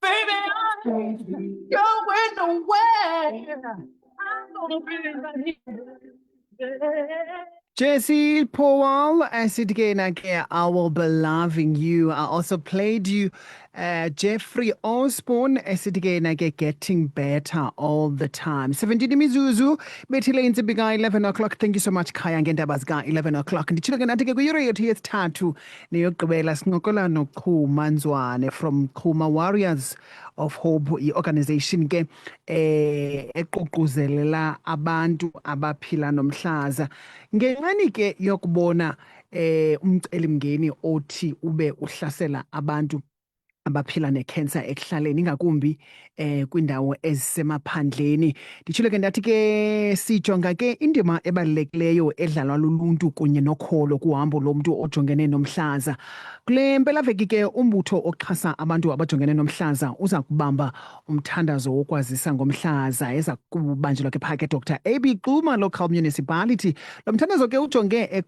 Baby, you're going nowhere. I'm gonna be right here. Jesse Powell, acid again, I will be loving you. I also played you Jeffrey Osborne, acid again, getting better all the time. 17 Mizuzu, Betty Lane's big 11 o'clock. Thank you so much, Kaya Ngendabazga, 11 o'clock. And the children at the tattoo, Neokabela Snokola no Kumanzwane from Kuma Warriors of Hope organization ke eququzelela abantu abaphila nomhlaza ngenxani ke yokubona umcelimngeni othi ube uhlasela abantu abaphila necancer ekuhlaleni ingakumbi kwindawo ezisemaphandleni nditshilo ke ndathi ke sijonga ke indima ebalulekileyo edlalwa luluntu kunye nokholo kuhambo lomntu ojongene nomhlaza kule mpelaveki ke umbutho oxhasa abantu abajongene nomhlaza uza kubamba umthandazo wokwazisa ngomhlaza eza kubanjelwa ke phake Dr. AB Xuma Local Municipality lo mthandazo ke ujonge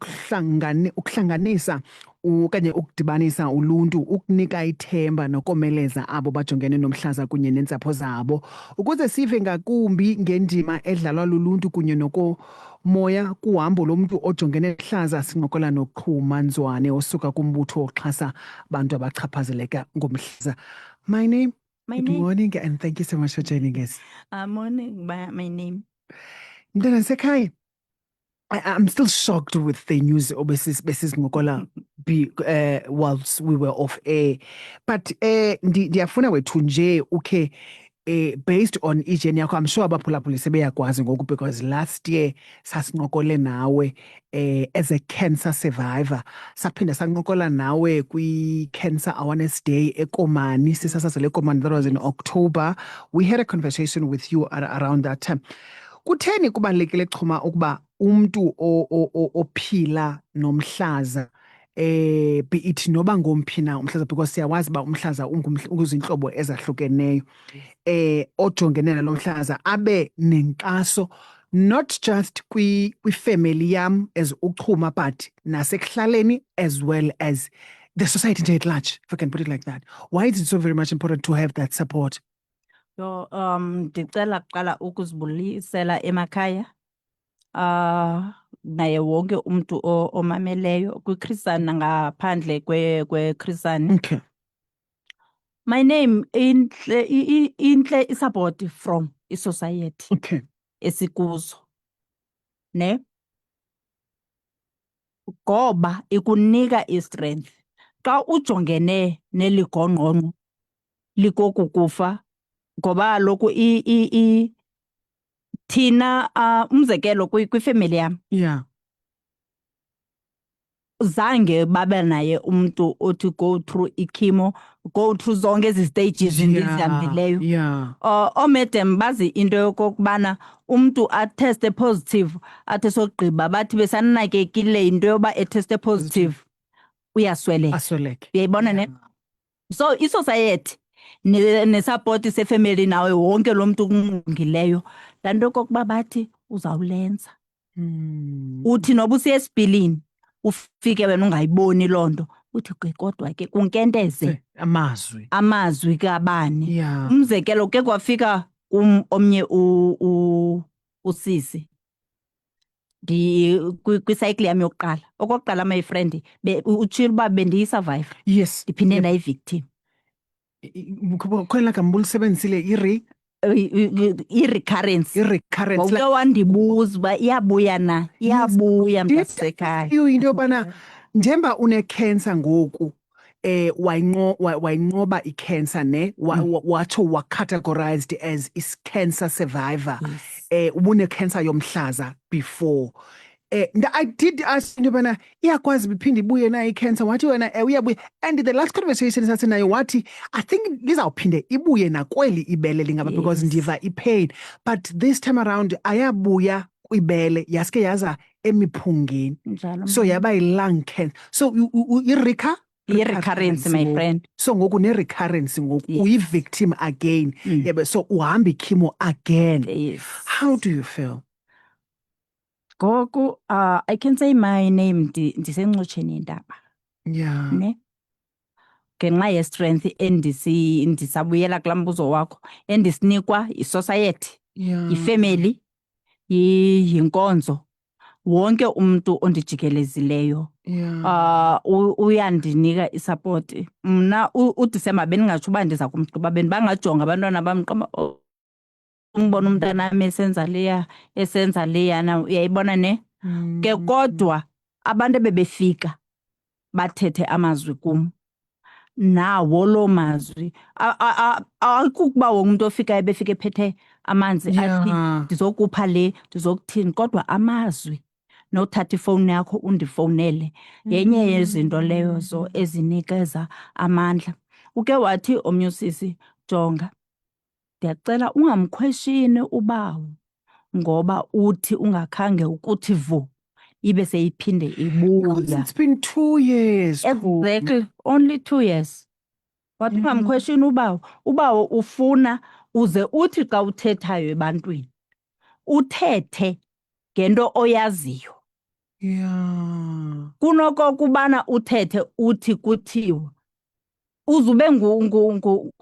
ukuhlanganisa okanye ukudibanisa uluntu ukunika ithemba nokomeleza abo bajongene nomhlaza kunye nentsapho zabo ukuze sive ngakumbi ngendima edlalwa luluntu kunye nokomoya kuhambo lomntu ojongene nomhlaza sincokola noQhuma Nzwane osuka kumbutho oxhasa abantu abachaphazeleka ngomhlaza. Good morning and thank you so much for joining us. Morning, my name. Mntana Sekhaya, I'm still shocked with the news obesis ngokola whilst we were off air. But ndiyafuna wethu nje ukhe based on ijeni yakho I'm sure abaphulaphuli sebeyakwazi ngoku because last year sasinqokole nawe as a cancer survivor saphinda sanqokola nawe kwi-Cancer Awareness Day eKomani sisasazele eKomani that was in October. We had a conversation with you around that time. Kutheni kubalekile Xhuma ukuba umntu ophila nomhlaza be it noba ngomphi na umhlaza because siyawazi ba umhlaza unguzinhlobo ezahlukeneyo ojongene nalomhlaza abe nenkaso not just kwi-family yam as uXhuma but nasekuhlaleni as well as the society at large, if I can put it like that. Why is it so very much important to have that support? So ndicela kuqala ukuzibulisela emakhaya naye wonke umuntu omameleyo kwiKhrisani ngaphandle kweKhrisani. Okay. My name inhle support from society. Okay. Esikuzo. Ne? Ngoba ikunika istrength. Xa ujongene neligonqonqo likokukufa ngoba lokhu thina umzekelo kwifamily yam. Yeah. Zange babe naye umuntu othi go through ichemo, go through zonke ezi stages endizihambileyo. Yeah. Omedem bazi into yokokubana umuntu ateste positive athe sogqiba bathi besanakekile into yoba eteste positive uyasweleka. Asweleke. Uyayibona ne? So isociety nesupport sefamily nawe wonke lo muntu kungileyo lanto kokuba bathi uzawulenza. Uthi noba usiyesibhilini ufike wena ungayiboni lonto uthi kodwa ke kunkenteze amazwi kabani. Yeah. Umzekelo ke kwafika omnye usisi kwicycle yami yokuqala okokuqala my friend utshilo uba bendiyisurvive. Yes. Ndiphinde ndayi-victim. Khona kambulisebenzisile i-recurrence. I-recurrence. Wandibuza uba iyabuya na iyabuya mntasekhaya. Into yobana njemba une-cancer ngoku wayinqoba i-cancer ne watsho wa-categorized as is-cancer survivor. Ubune-cancer yomhlaza before. I did ask into yobana iyakwazi biphinde ibuye na i-cancer wathi wena uyabuya and the last conversation sathi nayo wathi I think lizawuphinde ibuye nakweli ibele lingaba because ndiva i-pain but this time around ayabuya kwibele yaske yaza emiphungeni so yaba yi-lung cancer so i-recurrence my friend. So ngoku ne-recurrence ngoku uyi-victim again. Yeah, so uhamba ichemo again. Yes. How do you feel? Gogo, I can say my name ndisencotsheni yendaba. Yeah. Ne? ngenxa ye-strength ndisabuyela kulaa mbuzo wakho endisinikwa yi-society, yifemeli, yinkonzo, wonke umntu ondijikelezileyo uyandinika isapoti. Mna uDisemba bendingatsho uba ndiza kumgqiba, bendibangajonga abantwana bam umbona umntanam esenza leyana, uyayibona ne? Ke kodwa abantu ebebefika bathethe amazwi kum, nawo loo mazwi akukuba wonke umntu ofikayo ebefika ephethe amanzi athi ndizokupha le, ndizokuthini, kodwa amazwi nothatha ifowuni yakho undifowunele yenye yezinto leyo zo ezinikeza amandla. Uke wathi omnye usisi, jonga, ndiyacela ungamkhweshini ubawo ngoba uthi ungakhange ukuthi vu ibe seyiphinde ibuya. It's been 2 years. Exactly, only 2 years. Wathi ungamkhweshini ubawo ufuna uze uthi xa uthethayo ebantwini uthethe ngento oyaziyo. Kunokokubana uthethe uthi kuthiwe, uzube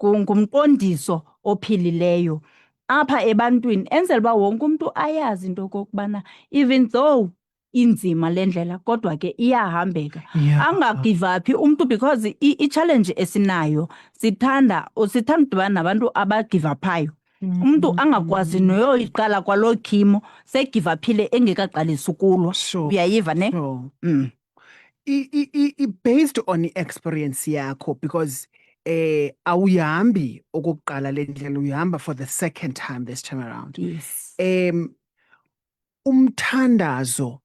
ngumqondiso ophilileyo apha ebantwini, enzela uba wonke umntu ayazi into okokubana even though inzima le ndlela kodwa ke iyahambeka. Angagive uphi umntu, because i-challenge esinayo sithanda udibana nabantu abagive uphayo. Umntu angakwazi noyoyiqala kwaloo khimo segive uphile engekaqalisi ukulwa. Uyayiva ne? Based on i-experience yakho, because awuyihambi okokuqala le ndlela, uyihamba for the second time this time around. Yes. Umthandazo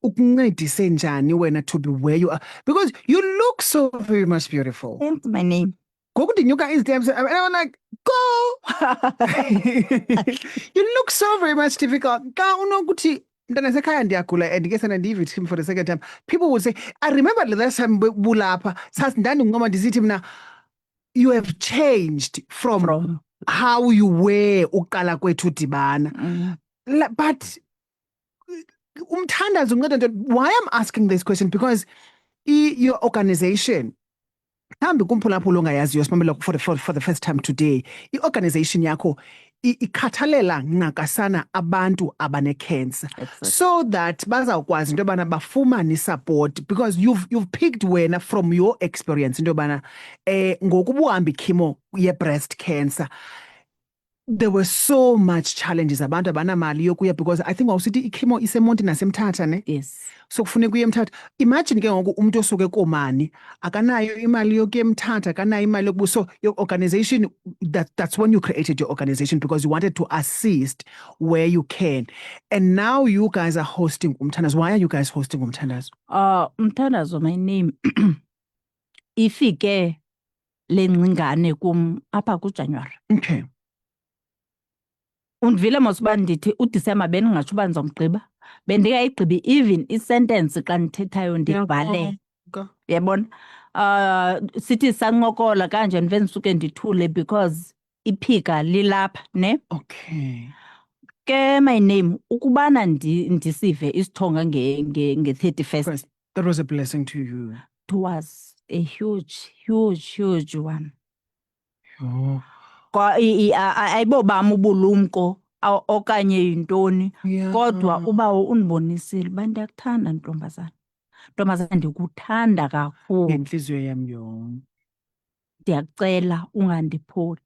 ukuncedise njani wena to be where you are, because you look so very much beautiful. Hence my name. Ngoku ndinyuka izitemps and I'm like, go. You look so very much difficult. Ka unokuthi mntana sekhaya ndiyagula and ke sana ndiyive him for the second time, people would say, I remember the last time bulapha sasi ndandincoma ndisithi mna, you have changed from how you were uqala kwethu dibana. But umthandazo unceda, why I'm asking this question, because your organization, mhlawumbi kumphulaphula ongayaziyo simamela for the first time today, i-organization yakho ikhathalela ncakasana abantu abane-cancer, so that bazawukwazi into yobana bafumane support, because you've picked wena from your experience into yobana ngokuba uhamba ikhimo ye-breast cancer, there were so much challenges, abantu abanamali yokuya, because I think wawusithi ikhimo iseMonti naseMthatha ne? Yes. So kufuneka uye eMthatha. Imagine ke ngoku umuntu osuke eKomani akanayo imali yokuya eMthatha, akanayo imali yokuba, so your organization, that's when you created your organization, because you wanted to assist where you can. And now you guys are hosting Umthandazo. Why are you guys hosting Umthandazo? Umthandazo, my name, ifike le ngcingane kum apha kuJanuary. Okay. Undivile mos uba ndithi uDisemba bendingatsho uba ndizomgqiba, bendingayigqibi even isentence xa ndithethayo ndibhale. Uyabona? Sithi sancokola kanje ndive ndisuke ndithule because iphika lilapha ne? Okay. Ke my name, ukubana ndisive isithonga nge-31st. That was a blessing to you. It was a huge one. Oh. Ayibobam ubulumko okanye yintoni, kodwa ubawo undibonisile uba ndiyakuthanda ntombazana. Ntombazana, ndikuthanda kakhulu. Ngenhliziyo yami yonke. Ndiyakucela ungandipholi.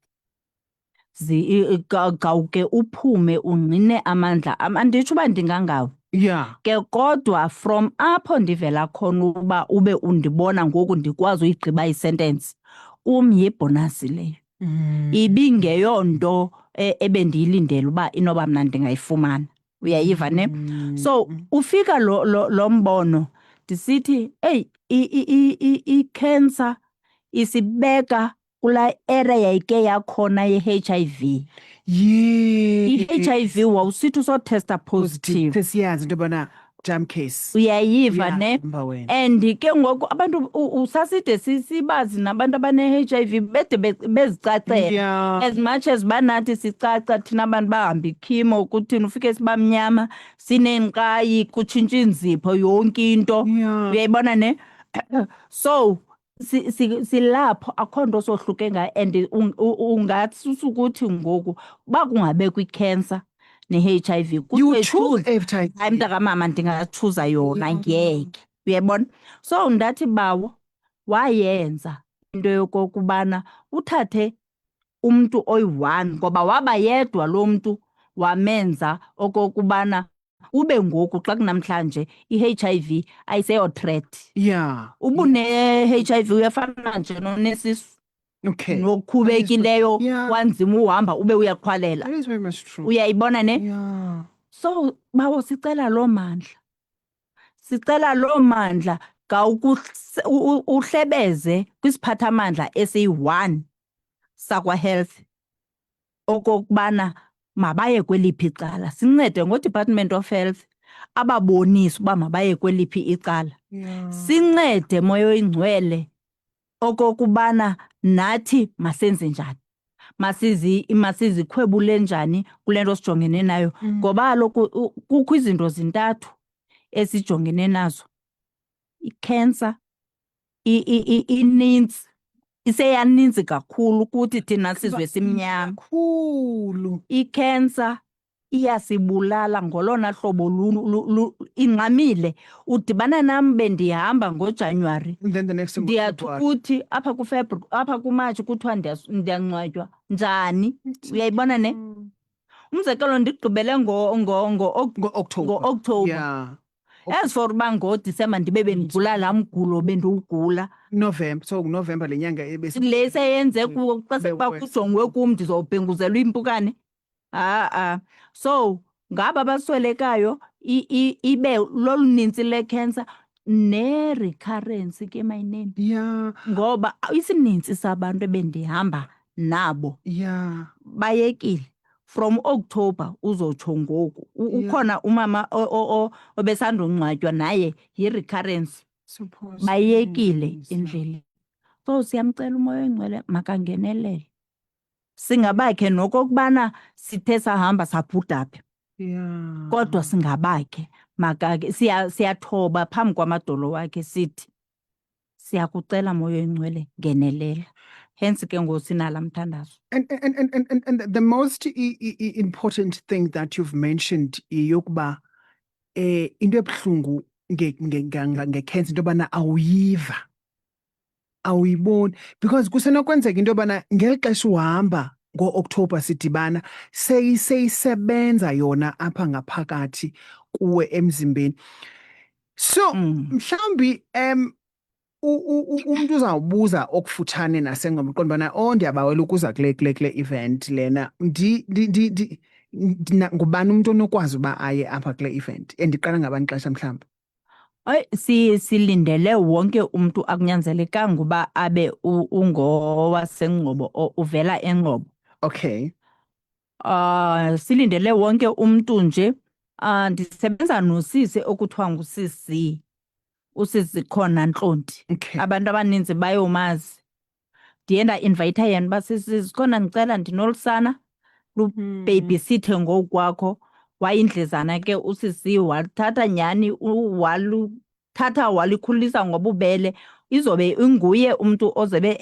Gawuke uphume ungqine amandla. Anditsho uba ndingangawe. Yeah. Ke kodwa from apho ndivela khona uba ube undibona ngoku ndikwazi uyigqiba isentence, yibhonasi leyo. Ibingeyonto ebendiyilindele uba inoba mna ndingayifumana. Uyayiva ne? So ufika lo mbono ndisithi, hey, i-cancer isibeka kulaa area yayike yakhona ye-HIV. Yeah. I-HIV wawusithi usotesta positive. Sesiyazi into yobana jam case. Uyayiva ne? Uyahamba wena. And ke ngoku abantu usaside sibazi nabantu abane-HIV bede bezicacela. Yeah. As much as banathi sicaca thina abantu bahamba ikhimo ukuthini ufike sibamnyama sinenqayi kutshintsha inzipho yonke into. Yeah. Uyayibona ne? So silapho akho nto sohluke ngayo and ungathi ukuthi ngoku bakungabe kwi-cancer ne-HIV You choose every time. hayi mntakamama ndingatshuza yona ngeke uyayibona. So ndathi bawo wayenza into yokokubana uthathe umntu oyi-1 ngoba waba yedwa lo mntu wamenza okokubana ube ngoku xa kunamhlanje i-HIV ayiseyo threat. Yeah. Ubune-HIV uyafana nje nonesisu Okay. nokhubekileyo Yeah. wanzima uhamba ube uyaqhwalela. That is very much true. Uyayibona ne? Yeah. So bawo sicela loo mandla. Sicela loo mandla uhlebeze kwisiphathamandla esiyi-1 sakwa-health okokubana mabaye kweliphi icala. Sincede ngo-Department of Health ababonise uba mabaye kweliphi icala. Yeah. Sincede moya oyingcwele okokubana nathi masenze njani. Masizikhwebule njani kule nto sijongene nayo. Ngoba kaloku kukho izinto zintathu esijongene nazo. I-cancer ininzi, iseyaninzi kakhulu ukuthi thina sizwe simnyama. Kakhulu. I-cancer iyasibulala ngolona hlobo ingxamile. Udibana nam bendihamba ngoJanuwari. And then the next thing. Ndiyathi ukuthi apha kuFebruary apha kuMatshi kuthiwa ndiyangcwatywa njani. Uyayibona ne? Umzekelo ndigqibele Ngo-October. ngo-October. Yeah. As for uba ngoDisemba ndibe bendigula laa mgulo bendiwugula. November. So November le nyanga Le seyenze xa sekuba kujongwe kum ndizobhenguzelwa impukane. So ngaba baswelekayo ibe lolunintsi le-cancer ne-recurrence ke mayinene. Yeah. Ngoba isininzi sabantu ebendihamba nabo Yeah. bayekile. From October uzotsho ngoku. Ukhona umama obesandongcwatywa naye yi-recurrence. Bayekile endleleni. So siyamcela umoya oyingcwele makangenelele. Singabakhe nokokubana sithe sahamba sabhudaphi. Yeah. Kodwa singabakhe makake siyathoba phambi kwamadolo wakhe sithi siyakucela moya oyingcwele ngenelela. Hence ke ngosinala mthandazo. And the most important thing that you've mentioned yokuba into ebuhlungu nge-cancer into yobana awuyiva. Awuyiboni because kusenokwenzeka into yobana ngeli xesha uhamba ngo-October sidibana seyisebenza yona apha ngaphakathi kuwe emzimbeni. So mhlawumbi umuntu uzawubuza okufutshane nasengomqondo bana ndiyabawela ukuza kule event lena ngubani umuntu onokwazi uba aye apha kule event endiqala ngabani xesha mhlawumbi. Silindele wonke umuntu akunyanzelekanga uba abe ungowaseNgcobo uvela eNgcobo. Okay. Silindele wonke umuntu nje. Ndisebenza nosisi okuthiwa ngusisi. Usisi khona Ntlonti. Okay. Abantu abaninzi bayomazi. Ndiye ndainvayitha yena uba sisi khona ndicela ndinolusana lubabysithe ngokwakho. Wayindlezana ke usisi wathatha nyhani waluthatha walikhulisa ngobubele. Izobe inguye umuntu ozobe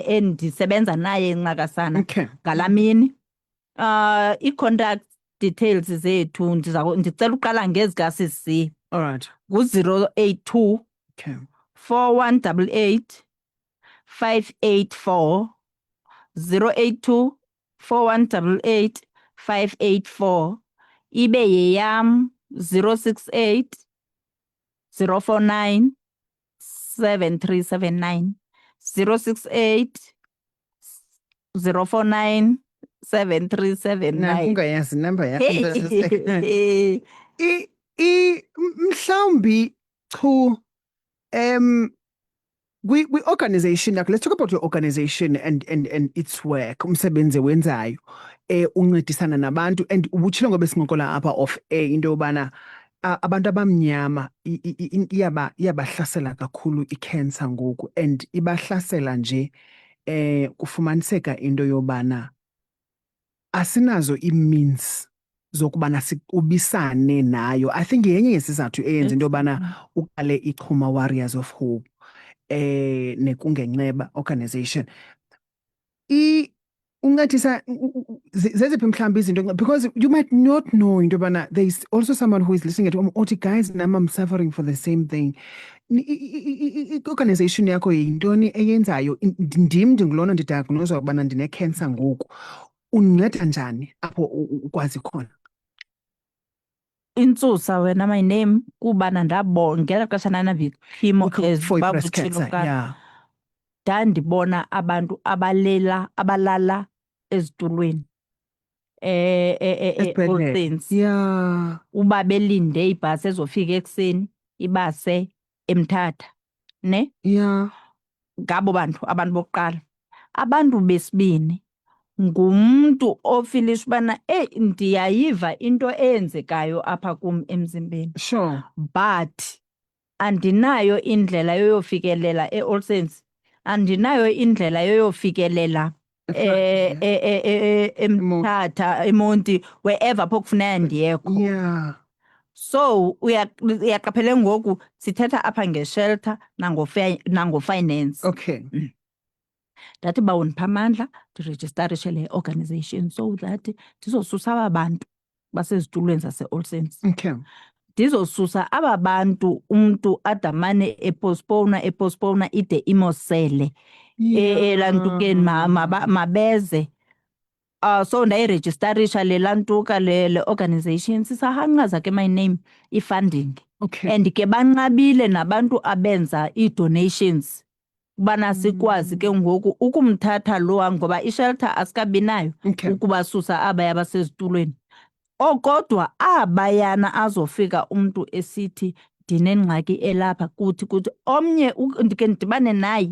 endisebenza naye eNcakasana ngalaa mini. I-contact details zethu ndicela uqala ngezikasisi. All right. Ngu-082 4188 584 082 4188 584 ibe yeyam 068 049 7379 068 049 7379. Ungayazi number yakho. Mhlawumbi chu kwi-organization yakho, let's talk about your organization and its work, umsebenzi wenzayo uncedisana nabantu and ubutshilo ngoba sincokola apha of into yobana abantu abamnyama iyabahlasela kakhulu i-cancer ngoku, and ibahlasela nje kufumaniseka into yobana asinazo ii-means zokubana siqubisane nayo. I think yenye yesizathu eyenza into yobana uqale iChuma Warriors of Hope nekungenxeba organization uncedisa zeziphi mhlawumbi izinto, because you might not know into yobana there is also someone who is listening at home othi, guys, nam I'm suffering for the same thing. I-organization yakho yintoni eyenzayo? Ndim ndingulona ndidiagnoswa ukubana ndine-cancer ngoku. Unceda njani apho ukwazi khona? Intsusa wena, my name, kubana ngela xesha ndandichemo For breast cancer, yeah. ndandibona abantu abalala ezitulweni Esibhedlele. Yeah. uba belinde ibhasi ezofika ekuseni ibase eMthatha, ne? Yeah. Ngabo abantu bokuqala. Abantu besibini ngumntu ofilisha ubana ndiyayiva into eyenzekayo apha kum emzimbeni, Sure. but andinayo indlela yoyofikelela e-Olsen's, andinayo indlela yoyofikelela eMthatha, eMonti, wherever apho kufuneka ndiyekho. Yeah. So uyaqaphele ngoku sithetha apha nge-shelter nango-finance. Okay. Ndathi uba undipha amandla ndirejistarishe le organization so that ndizosusa aba bantu basezitulweni zase-Olsen's. Okay. Ndizosusa aba bantu umntu adamane epostpona ide imosele elantukeni mabeze. So ndayirejistarisha le lantuka le organization sisahanqaza ke my name i-funding. Okay. And ke banqabile nabantu abenza ii-donations ubana sikwazi ke ngoku ukumthatha lowa, ngoba i-shelter asikabinayo ukubasusa abaya basezitulweni. Kodwa abayana azofika umntu esithi ndinengxaki elapha kuthi omnye ndike ndidibane naye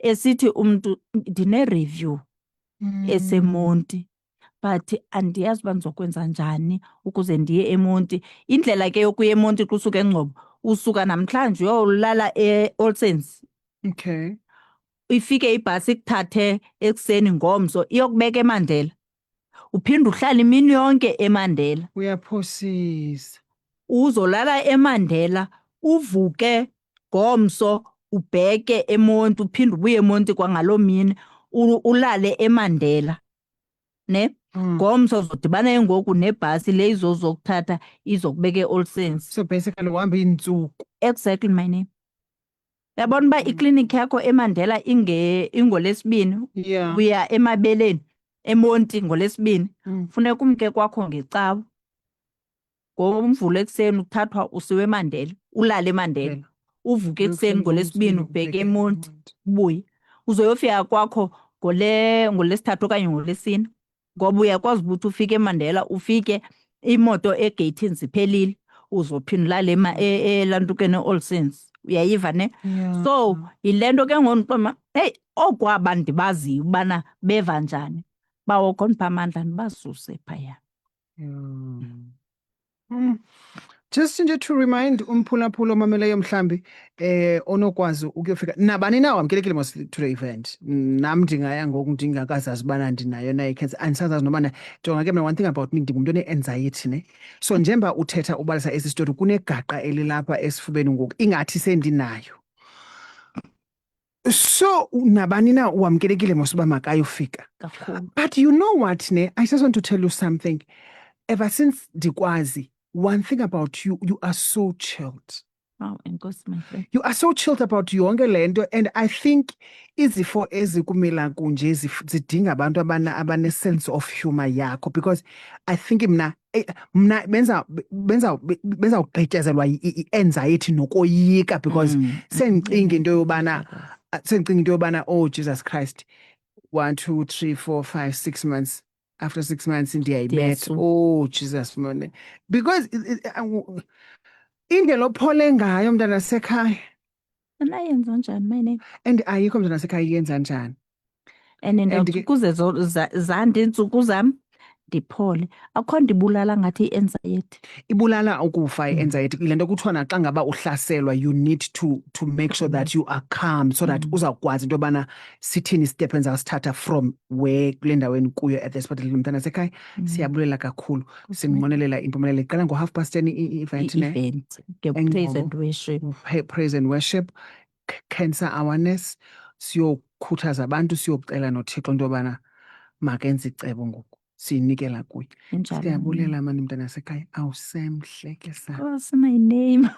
esithi umntu ndine-review eseMonti, but andiyazi uba ndizokwenza njani ukuze ndiye eMonti. Indlela ke yokuya eMonti xa usuka eNgcobo, usuka namhlanje uyolala e-Olsen's. Okay. Ifike ibhasi ikuthathe ekuseni ngomso iyokubeka eMandela, uphinde uhlala imini yonke eMandela. Uyaphosisa. Uzolala eMandela, uvuke ngomso ubheke eMonti, uphinde ubuye eMonti kwangaloo mini ulale eMandela, ne? Ngomso uzodibana ngoku nebhasi le izokuthatha izokubeka e-Olsen's. So basically uhamba iintsuku. Exactly my name. Uyabona uba iklinikhi yakho eMandela ingoLwesibini, Yeah. uya eMabeleni, eMonti ngoLwesibini, funeka umke kwakho ngeCawa. NgoMvulo ekuseni uthathwa usiwe eMandela, ulale eMandela. Uvuke ekuseni ngoLwesibini ubheke eMonti, ubuye. Uzoyofika kwakho ngoLwesithathu okanye ngoLwesine, ngoba uyakwazi ukuthi ufike eMandela, ufike imoto egeyithini ziphelile, uzophinda ulale elantukeni e-Olsen's. Uyayiva, ne? Yeah. So yile nto ke ngoku hey, okwaba ndibaziyo ubana beva njani, bawokho ndipha amandla ndibasuse phaya. Just nje to remind umphulaphula omameleyo mhlambi onokwazi ukuyofika nabani na wamkelekile mos to the event. Nam ndingaya ngoku ndingakazazi ubana ndinayo na i-cancer, andisazazi nobana jonga ke mna, one thing about me, ndingumntu one-anxiety, ne? So njengoba uthetha ubalisa esi story kunegaqa elilapha esifubeni ngoku ingathi sendinayo. So nabani na wamkelekile mos uba makayofika. But you know what, ne? I just want to tell you something. Ever since ndikwazi, one thing about you, you are so chilled. Oh, enkosi my friend. You are so chilled about yonke lento, and I think izifo ezikumila kunje zidinga abantu abane-sense of humor yakho, because I think mna benza ugqityezelwa i-anxiety nokoyika, because sendicinga into yobana oh Jesus Christ, 1 2 3 4 5 6 months. After 6 months ndiyayibetha. Oh Jesus man, because indlela ophole ngayo mntana sekhaya. Anayenza njani my name? And ayikho mntana sekhaya iyenza njani? And kuze zande iintsuku zam ndiphole. Akho ndibulala ngathi i-anxiety. Ibulala ukufa i-anxiety. Ile nto kuthiwa naxa ngaba uhlaselwa, you need to make sure that you are calm so that uzawukwazi into yobana sithini step endizawusithatha from where kule ndaweni kuyo at this particular mntana sekhaya. Siyabulela kakhulu, sinqwenelela impumelelo. Iqala ngo10:30 i-event ne? I-event nge-praise and worship. Praise and worship, cancer awareness. Siyokhuthaza abantu, siyocela noThixo into yobana makenze icebo ngoku. Siyinikela kuye. Injalo. Siyabulela mani mntana sekhaya. Awusemhle ke sa. What's my name?